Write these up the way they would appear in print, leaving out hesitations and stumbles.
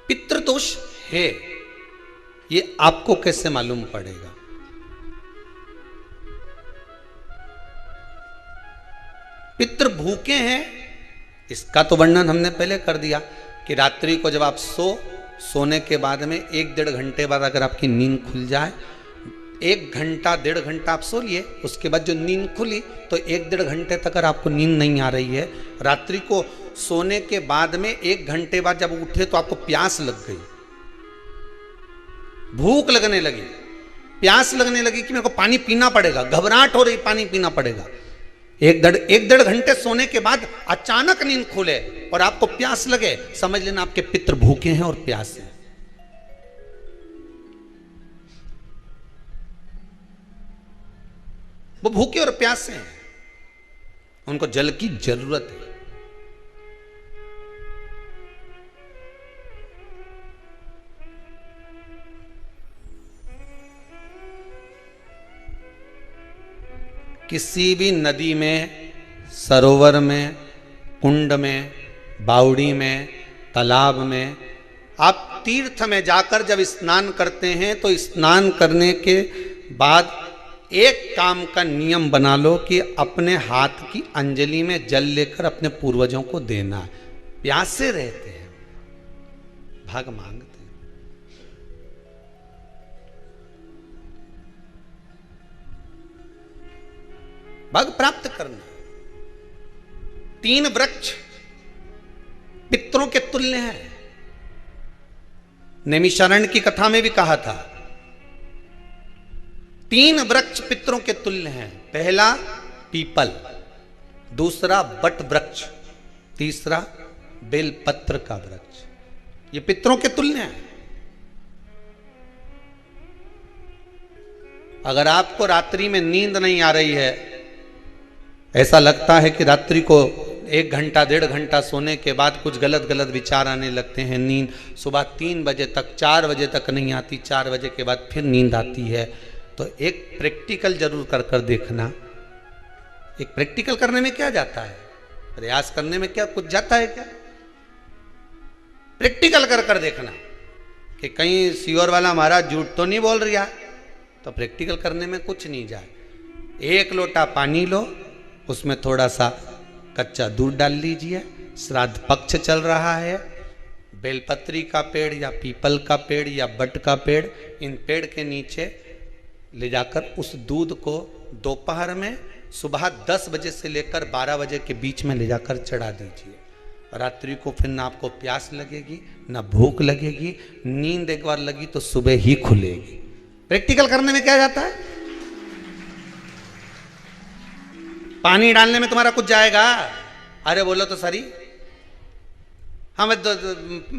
पितृदोष है, ये आपको कैसे मालूम पड़ेगा? पितृ भूखे हैं, इसका तो वर्णन हमने पहले कर दिया कि रात्रि को जब आप सोने के बाद में 1-1.5 घंटे बाद अगर आपकी नींद खुल जाए, 1 घंटा 1.5 घंटा आप सो लिए, उसके बाद जो नींद खुली तो 1-1.5 घंटे तक अगर आपको नींद नहीं आ रही है, रात्रि को सोने के बाद में 1 घंटे बाद जब उठे तो आपको प्यास लग गई, भूख लगने लगी, प्यास लगने लगी कि मेरे को पानी पीना पड़ेगा, घबराहट हो रही, पानी पीना पड़ेगा। 1-1.5 घंटे सोने के बाद अचानक नींद खुले और आपको प्यास लगे, समझ लेना आपके पितृ भूखे हैं और प्यास है। वो भूखे और प्यासे हैं, उनको जल की जरूरत है। किसी भी नदी में, सरोवर में, कुंड में, बावड़ी में, तालाब में, आप तीर्थ में जाकर जब स्नान करते हैं तो स्नान करने के बाद एक काम का नियम बना लो कि अपने हाथ की अंजलि में जल लेकर अपने पूर्वजों को देना है। प्यासे रहते हैं, भाग मांगते हैं। भाग प्राप्त करना। 3 वृक्ष पितरों के तुल्य हैं। नैमिषारण्य की कथा में भी कहा था 3 वृक्ष पितरों के तुल्य हैं। पहला पीपल, दूसरा बट वृक्ष, तीसरा बेलपत्र का वृक्ष। ये पितरों के तुल्य हैं। अगर आपको रात्रि में नींद नहीं आ रही है, ऐसा लगता है कि रात्रि को 1 घंटा 1.5 घंटा सोने के बाद कुछ गलत गलत विचार आने लगते हैं, नींद सुबह 3 बजे तक 4 बजे तक नहीं आती, 4 बजे के बाद फिर नींद आती है, तो एक प्रैक्टिकल जरूर कर कर देखना। एक प्रैक्टिकल करने में क्या जाता है, प्रयास करने में क्या कुछ जाता है क्या? प्रैक्टिकल कर कर देखना कि कहीं सियोर वाला महाराज झूठ तो नहीं बोल रहा, तो प्रैक्टिकल करने में कुछ नहीं जाए। 1 लोटा पानी लो, उसमें थोड़ा सा कच्चा दूध डाल लीजिए, श्राद्ध पक्ष चल रहा है, बेलपत्री का पेड़ या पीपल का पेड़ या बट का पेड़, इन पेड़ के नीचे ले जाकर उस दूध को दोपहर में सुबह 10 बजे से लेकर 12 बजे के बीच में ले जाकर चढ़ा दीजिए। रात्रि को फिर ना आपको प्यास लगेगी, ना भूख लगेगी, नींद एक बार लगी तो सुबह ही खुलेगी। प्रैक्टिकल करने में क्या जाता है? पानी डालने में तुम्हारा कुछ जाएगा? अरे बोलो तो सरी, हमें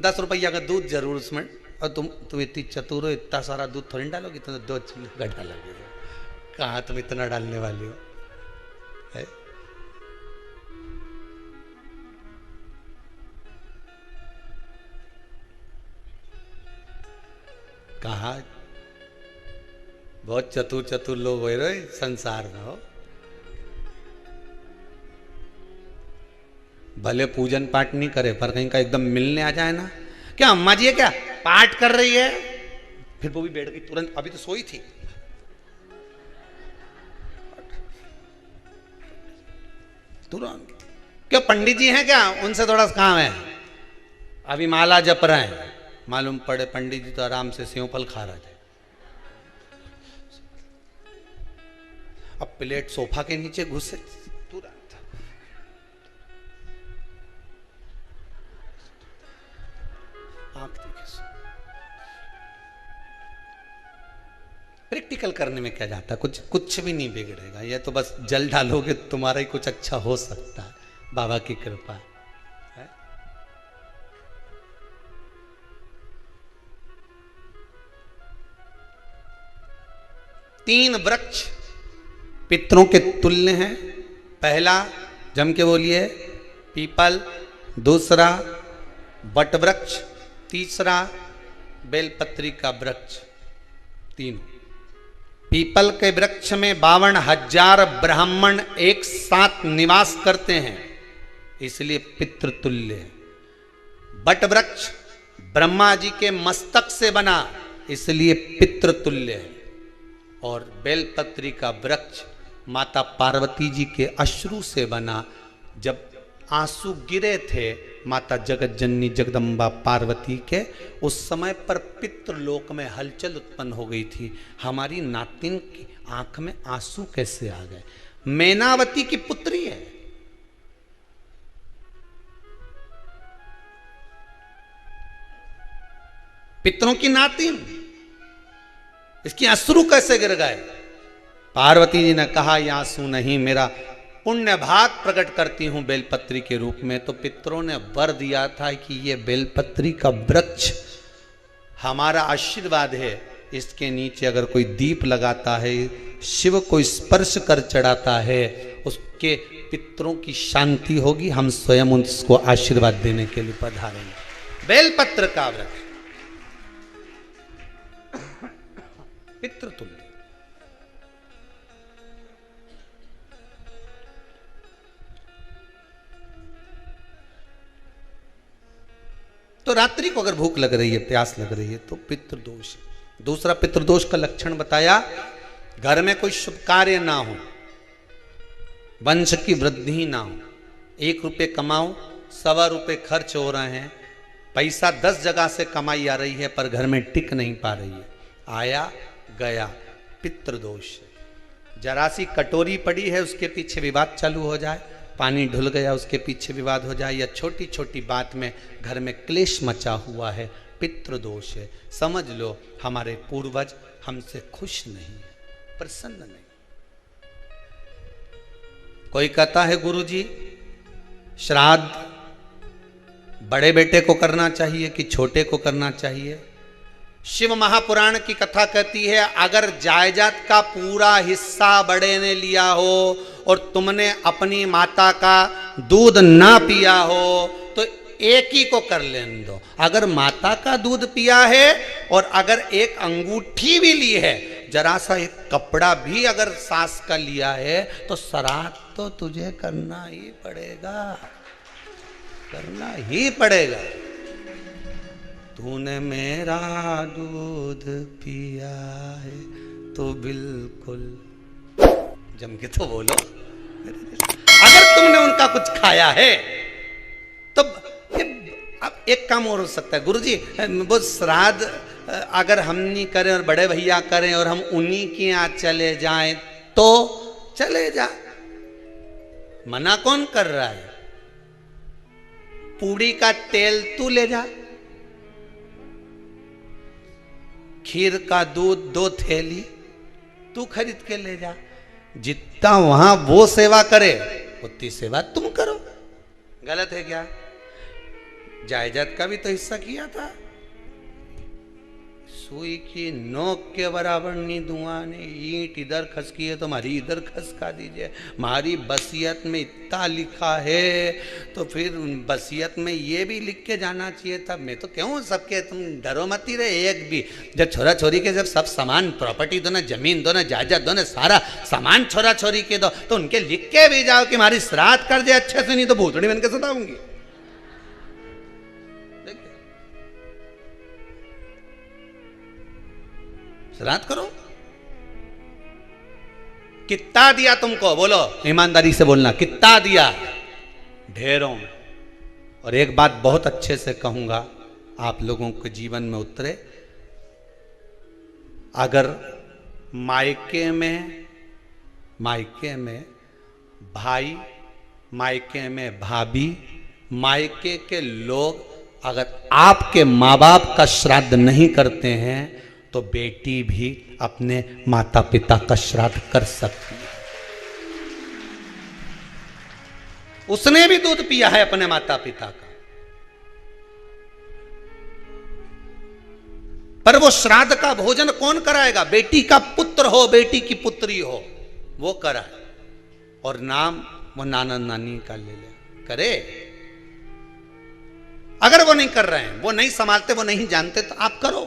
10 रुपया का दूध जरूर उसमें, और तुम इतनी चतुर हो, इतना सारा दूध थोड़ी डालोगी, तुम 2 गड्ढा लगेगा। कहाँ तुम इतना डालने वाली हो है? कहा बहुत चतुर चतुर लोग हो रहे संसार में हो। भले पूजन पाठ नहीं करे, पर कहीं का एकदम मिलने आ जाए ना, क्या अम्मा जी है क्या पाठ कर रही है, फिर वो भी बैठ गई तुरंत, अभी तो सोई थी, तुरंत। क्या पंडित जी हैं क्या, उनसे थोड़ा काम है, अभी माला जप रहे हैं, मालूम पड़े पंडित जी तो आराम से सेव फल खा रहे थे। अब प्लेट सोफा के नीचे घुसे, तुरंत प्रैक्टिकल करने में क्या जाता, कुछ भी नहीं बिगड़ेगा। ये तो बस जल डालोगे तुम्हारा ही कुछ अच्छा हो सकता है, बाबा की कृपा है। 3 वृक्ष पितरों के तुल्य हैं। पहला जम के बोलिए पीपल, दूसरा बट वृक्ष, तीसरा बेलपत्री का वृक्ष। 3 पीपल के वृक्ष में 52,000 ब्राह्मण एक साथ निवास करते हैं, इसलिए पितृतुल्य है। बट वृक्ष ब्रह्मा जी के मस्तक से बना, इसलिए पितृतुल्य है। और बेलपत्री का वृक्ष माता पार्वती जी के अश्रु से बना। जब आंसू गिरे थे माता जगत जननी जगदम्बा पार्वती के, उस समय पर पितृलोक में हलचल उत्पन्न हो गई थी। हमारी नातिन की आंख में आंसू कैसे आ गए? मैनावती की पुत्री है, पितरों की नातिन, इसकी अश्रु कैसे गिर गए? पार्वती जी ने कहा ये आंसू नहीं, मेरा पुण्य भाग प्रकट करती हूं बेलपत्री के रूप में। तो पितरों ने वर दिया था कि ये बेलपत्री का वृक्ष हमारा आशीर्वाद है, इसके नीचे अगर कोई दीप लगाता है, शिव को स्पर्श कर चढ़ाता है, उसके पितरों की शांति होगी। हम स्वयं उसको आशीर्वाद देने के लिए पधारेंगे। बेलपत्र का वृक्ष पितृतुल्य। तो रात्रि को अगर भूख लग रही है, प्यास लग रही है, तो पितृदोष है। दूसरा पितृदोष का लक्षण बताया, घर में कोई शुभ कार्य ना हो, वंश की वृद्धि ना हो। 1 रुपये कमाओ, 1.25 रुपये खर्च हो रहे हैं, पैसा 10 जगह से कमाई आ रही है पर घर में टिक नहीं पा रही है, आया गया, पितृदोष है। जरा सी कटोरी पड़ी है, उसके पीछे विवाद चालू हो जाए, पानी ढुल गया उसके पीछे विवाद हो जाए, या छोटी छोटी बात में घर में क्लेश मचा हुआ है, पितृदोष है। समझ लो हमारे पूर्वज हमसे खुश नहीं, प्रसन्न नहीं। कोई कहता है गुरुजी श्राद्ध बड़े बेटे को करना चाहिए कि छोटे को करना चाहिए? शिव महापुराण की कथा कहती है, अगर जायदाद का पूरा हिस्सा बड़े ने लिया हो और तुमने अपनी माता का दूध ना पिया हो तो एक ही को कर लेने दो। अगर माता का दूध पिया है और अगर एक अंगूठी भी ली है, जरा सा एक कपड़ा भी अगर सास का लिया है, तो श्राद्ध तो तुझे करना ही पड़ेगा, करना ही पड़ेगा। तूने मेरा दूध पिया है तो बिल्कुल जम के तो बोलो। अगर तुमने उनका कुछ खाया है तो अब एक काम और हो सकता है, गुरुजी वो श्राद्ध अगर हम नहीं करें और बड़े भैया करें और हम उन्हीं के यहाँ चले जाएं तो चले जा, मना कौन कर रहा है? पूड़ी का तेल तू ले जा, खीर का दूध 2 थैली तू खरीद के ले जा। जितना वहां वो सेवा करे उतनी सेवा तुम करो। गलत है क्या? जायदाद का भी तो हिस्सा किया था। सुई की नोक के बराबर नहीं धुआं ने, ईंट इधर खसकी है तो हमारी इधर खसका दीजिए। हमारी बसियत में इतना लिखा है तो फिर बसियत में ये भी लिख के जाना चाहिए था। मैं तो क्यों सबके, तुम डरो मत ही रहे एक भी। जब छोरा छोरी के जब सब सामान, प्रॉपर्टी दो ना, जमीन दो ना, जायदाद दो ना, सारा सामान छोरा छोरी के दो, तो उनके लिख के भी जाओ कि हमारी श्राद्ध कर दे अच्छे से, नहीं तो भूतड़ी बन के सताऊंगी। श्राद्ध करो। कितना दिया तुमको? बोलो, ईमानदारी से बोलना, कितना दिया? ढेरों। और एक बात बहुत अच्छे से कहूंगा, आप लोगों के जीवन में उतरे। अगर मायके में भाई, मायके में भाभी, मायके के लोग अगर आपके माँ बाप का श्राद्ध नहीं करते हैं तो बेटी भी अपने माता पिता का श्राद्ध कर सकती है। उसने भी दूध पिया है अपने माता पिता का, पर वो श्राद्ध का भोजन कौन कराएगा? बेटी का पुत्र हो, बेटी की पुत्री हो, वो कराए। और नाम वो नाना नानी का ले ले, करे। अगर वो नहीं कर रहे हैं, वो नहीं संभालते, वो नहीं जानते, तो आप करो,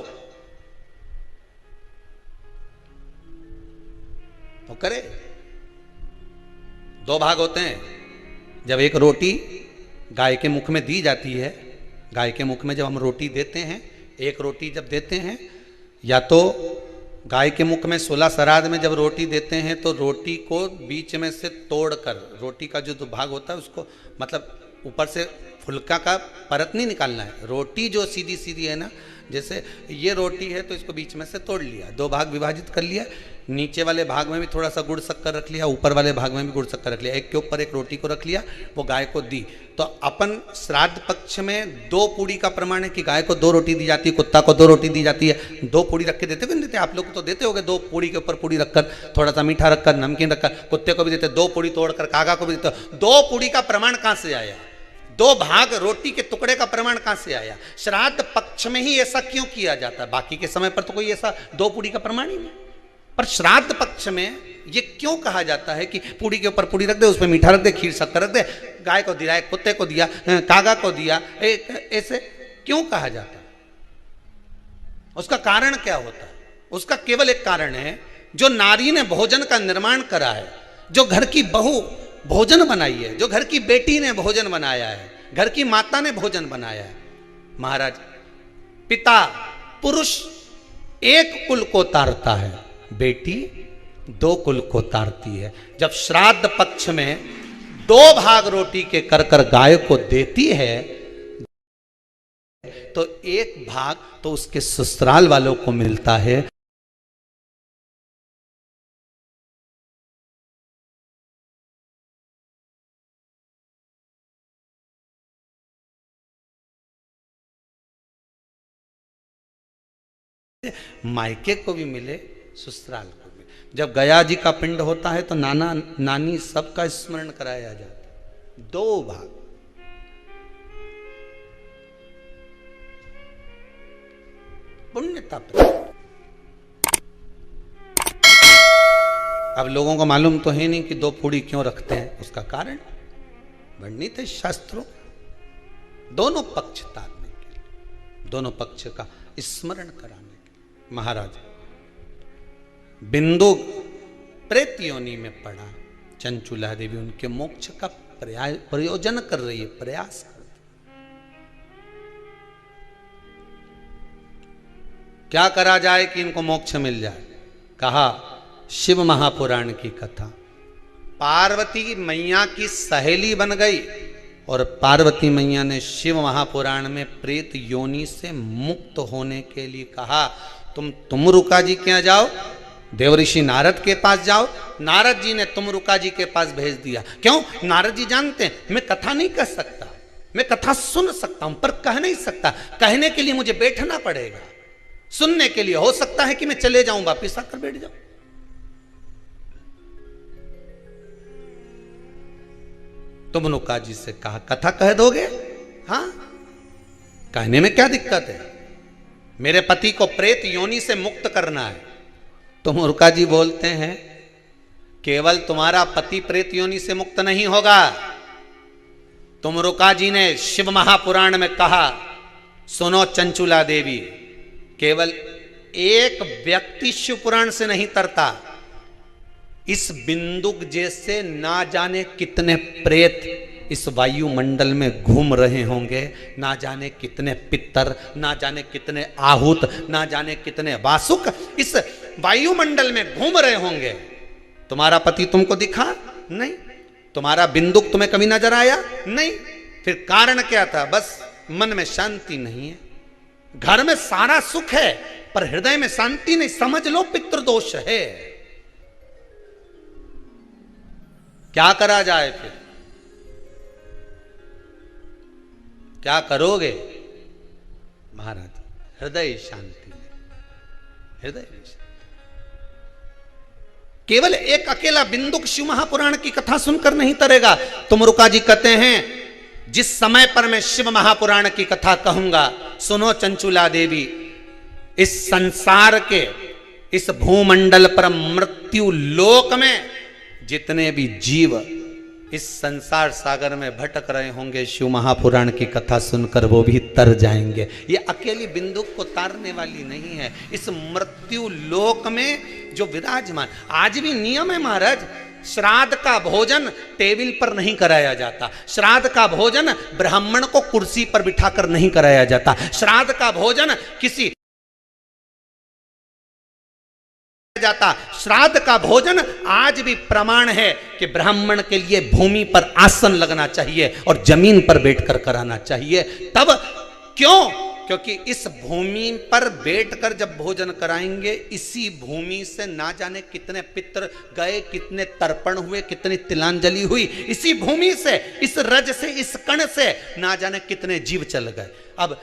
तो करे। 2 भाग होते हैं। जब एक रोटी गाय के मुख में दी जाती है, गाय के मुख में जब हम रोटी देते हैं, एक रोटी जब देते हैं, या तो गाय के मुख में 16 श्राद्ध में जब रोटी देते हैं तो रोटी को बीच में से तोड़कर, रोटी का जो भाग होता है उसको, मतलब ऊपर से फुलका का परत नहीं निकालना है, रोटी जो सीधी सीधी है ना, जैसे ये रोटी है तो इसको बीच में से तोड़ लिया, 2 भाग विभाजित कर लिया, नीचे वाले भाग में भी थोड़ा सा गुड़ शक्कर रख लिया, ऊपर वाले भाग में भी गुड़ शक्कर रख लिया, एक के ऊपर एक रोटी को रख लिया, वो गाय को दी। तो अपन श्राद्ध पक्ष में 2 पूड़ी का प्रमाण है कि गाय को 2 रोटी दी जाती है, कुत्ता को 2 रोटी दी जाती है। 2 पूड़ी रख के देते हो, नहीं देते? आप लोग तो देते होगे, 2 पूड़ी के ऊपर पूड़ी रखकर, थोड़ा सा मीठा रखकर, नमकीन रखकर, कुत्ते को भी देते, 2 पूड़ी तोड़कर कागा को भी देते हो। 2 पूड़ी का प्रमाण कहां से आया? 2 भाग रोटी के टुकड़े का प्रमाण कहां से आया? श्राद्ध पक्ष में ही ऐसा क्यों किया जाता है? बाकी के समय पर तो कोई ऐसा 2 पूड़ी का प्रमाण ही नहीं, पर श्राद्ध पक्ष में ये क्यों कहा जाता है कि पूड़ी के ऊपर पूड़ी रख दे, उसमें मीठा रख दे, खीर शक्कर रख दे, गाय को दिया, कुत्ते को दिया, कागा को दिया, ऐसे क्यों कहा जाता है? उसका कारण क्या होता है? उसका केवल एक कारण है, जो नारी ने भोजन का निर्माण करा है, जो घर की बहू भोजन बनाई है, जो घर की बेटी ने भोजन बनाया है, घर की माता ने भोजन बनाया है। महाराज, पिता पुरुष एक कुल को तारता है, बेटी 2 कुल को तारती है। जब श्राद्ध पक्ष में 2 भाग रोटी के कर कर गाय को देती है तो 1 भाग तो उसके ससुराल वालों को मिलता है। मायके को भी मिले, ससुराल को भी। जब गया जी का पिंड होता है तो नाना नानी सबका स्मरण कराया जाता है। 2 भाग, पुण्यता। अब लोगों को मालूम तो है नहीं कि 2 पूड़ी क्यों रखते हैं, उसका कारण वर्णित है शास्त्रों। दोनों पक्ष तारने के लिए, दोनों पक्ष का स्मरण कराने के लिए। महाराज, बिंदु प्रेत योनि में पड़ा, चंचुला देवी उनके मोक्ष का प्रयोजन कर रही है, प्रयास कर। क्या करा जाए कि इनको मोक्ष मिल जाए? कहा शिव महापुराण की कथा। पार्वती मैया की सहेली बन गई और पार्वती मैया ने शिव महापुराण में प्रेत योनि से मुक्त होने के लिए कहा, तुम रुका जी के यहाँ जाओ, देवऋषि नारद के पास जाओ। नारद जी ने तुमरुका जी के पास भेज दिया। क्यों? नारद जी जानते हैं मैं कथा नहीं कह सकता, मैं कथा सुन सकता हूं पर कह नहीं सकता। कहने के लिए मुझे बैठना पड़ेगा, सुनने के लिए हो सकता है कि मैं चले जाऊं, वापिस आकर बैठ जाऊं। तुमरुका जी से कहा कथा कह दोगे? हाँ, कहने में क्या दिक्कत है? मेरे पति को प्रेत योनि से मुक्त करना है। तुमरुका जी बोलते हैं केवल तुम्हारा पति प्रेत योनि से मुक्त नहीं होगा। तुमरुका जी ने शिव महापुराण में कहा, सुनो चंचुला देवी, केवल एक व्यक्ति शिव पुराण से नहीं तरता, इस बिंदुक जैसे ना जाने कितने प्रेत इस वायुमंडल में घूम रहे होंगे, ना जाने कितने पितर, ना जाने कितने आहूत, ना जाने कितने वासुक इस वायुमंडल में घूम रहे होंगे। तुम्हारा पति तुमको दिखा नहीं, तुम्हारा बिंदुक तुम्हें कभी नजर आया नहीं, फिर कारण क्या था? बस मन में शांति नहीं है। घर में सारा सुख है पर हृदय में शांति नहीं, समझ लो पितृदोष है। क्या करा जाए? फिर क्या करोगे? महाराज, हृदय शांति, हृदय शांति। केवल एक अकेला बिंदुक शिव महापुराण की कथा सुनकर नहीं तरेगा। तुमरुका जी कहते हैं जिस समय पर मैं शिव महापुराण की कथा कहूंगा, सुनो चंचुला देवी, इस संसार के इस भूमंडल पर मृत्यु लोक में जितने भी जीव इस संसार सागर में भटक रहे होंगे, शिव महापुराण की कथा सुनकर वो भी तर जाएंगे। ये अकेली बिंदुक को तारने वाली नहीं है। इस मृत्यु लोक में जो विराजमान, आज भी नियम है महाराज, श्राद्ध का भोजन टेबल पर नहीं कराया जाता। श्राद्ध का भोजन ब्राह्मण को कुर्सी पर बिठाकर नहीं कराया जाता। श्राद्ध का भोजन किसी जाता। श्राद्ध का भोजन आज भी प्रमाण है कि ब्राह्मण के लिए भूमि पर आसन लगना चाहिए और जमीन पर बैठकर कराना चाहिए। तब क्यों? क्योंकि इस भूमि पर बैठकर जब भोजन कराएंगे, इसी भूमि से ना जाने कितने पितृ गए, कितने तर्पण हुए, कितनी तिलांजलि हुई। इसी भूमि से, इस रज से, इस कण से ना जाने कितने जीव चल गए। अब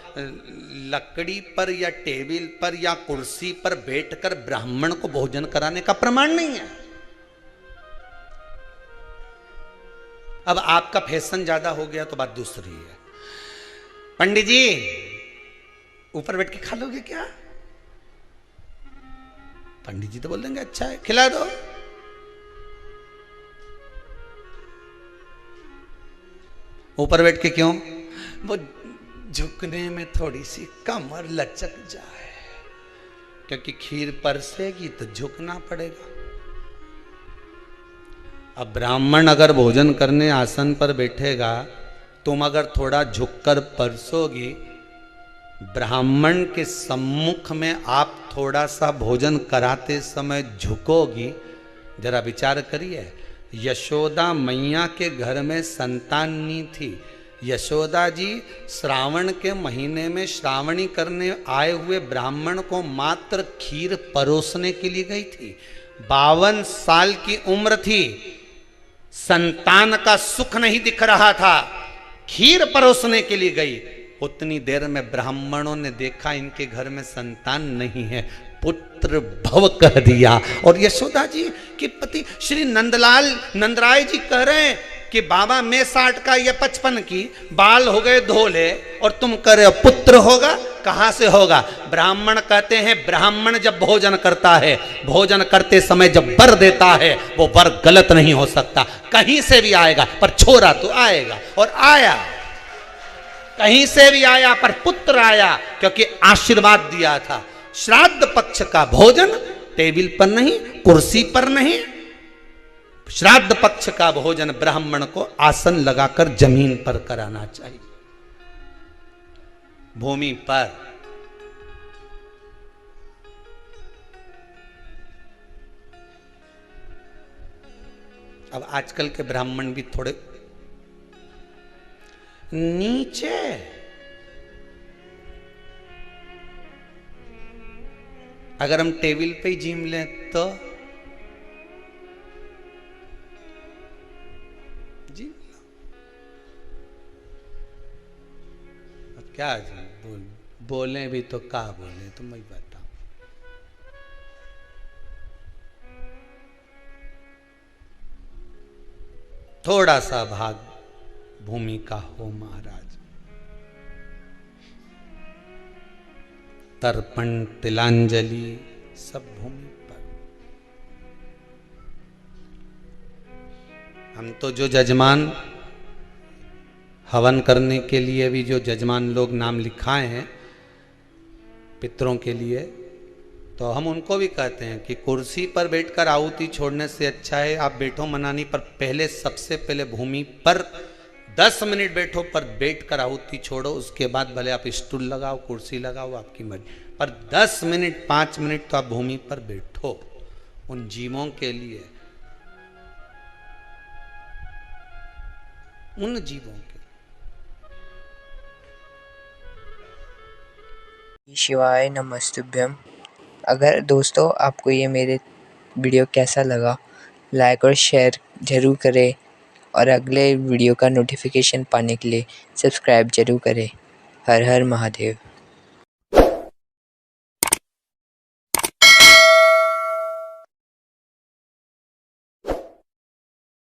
लकड़ी पर या टेबल पर या कुर्सी पर बैठकर ब्राह्मण को भोजन कराने का प्रमाण नहीं है। अब आपका फैशन ज्यादा हो गया तो बात दूसरी है। पंडित जी ऊपर बैठ के खा लोगे क्या? पंडित जी तो बोल देंगे अच्छा है, खिला दो। ऊपर बैठ के क्यों? वो झुकने में थोड़ी सी कमर लचक जाए, क्योंकि खीर परसेगी तो झुकना पड़ेगा। अब ब्राह्मण अगर भोजन करने आसन पर बैठेगा, तुम अगर थोड़ा झुककर परसोगी, ब्राह्मण के सम्मुख में आप थोड़ा सा भोजन कराते समय झुकोगी। जरा विचार करिए, यशोदा मैया के घर में संतान नहीं थी। यशोदा जी श्रावण के महीने में श्रावणी करने आए हुए ब्राह्मण को मात्र खीर परोसने के लिए गई थी। 52 साल की उम्र थी, संतान का सुख नहीं दिख रहा था, खीर परोसने के लिए गई। उतनी देर में ब्राह्मणों ने देखा इनके घर में संतान नहीं है, पुत्र भव कह दिया। और यशोदा जी के पति श्री नंदराय जी कह रहे हैं कि बाबा मैं 60 का या 55 की, बाल हो गए धोले और तुम कह रहे हो पुत्र होगा। कहां से होगा? ब्राह्मण कहते हैं ब्राह्मण जब भोजन करता है, भोजन करते समय जब वर देता है, वो वर गलत नहीं हो सकता, कहीं से भी आएगा, पर छोरा तो आएगा। और आया, कहीं से भी आया, पर पुत्र आया, क्योंकि आशीर्वाद दिया था। श्राद्ध पक्ष का भोजन टेबल पर नहीं, कुर्सी पर नहीं, श्राद्ध पक्ष का भोजन ब्राह्मण को आसन लगाकर जमीन पर कराना चाहिए, भूमि पर। अब आजकल के ब्राह्मण भी थोड़े नीचे, अगर हम टेबल पे ही जिम लें तो जी अब क्या बोले भी तो क्या बोले, तुम ही बताओ। थोड़ा सा भाग भूमि का हो महाराज। तर्पण तिलांजलि सब भूमि पर। हम तो जो जजमान हवन करने के लिए भी जो जजमान लोग नाम लिखाए हैं पितरों के लिए, तो हम उनको भी कहते हैं कि कुर्सी पर बैठकर आहुति छोड़ने से अच्छा है आप बैठो मनानी पर, पहले सबसे पहले भूमि पर 10 मिनट बैठो, पर बैठकर आहुति छोड़ो। उसके बाद भले आप स्टूल लगाओ, कुर्सी लगाओ, आपकी मर्जी, पर 10 मिनट 5 मिनट तो आप भूमि पर बैठो उन जीवों के लिए, उन जीवों के। शिवाय नमस्तुभ्यम। अगर दोस्तों आपको ये मेरे वीडियो कैसा लगा, लाइक और शेयर ज़रूर करें और अगले वीडियो का नोटिफिकेशन पाने के लिए सब्सक्राइब ज़रूर करें। हर हर महादेव।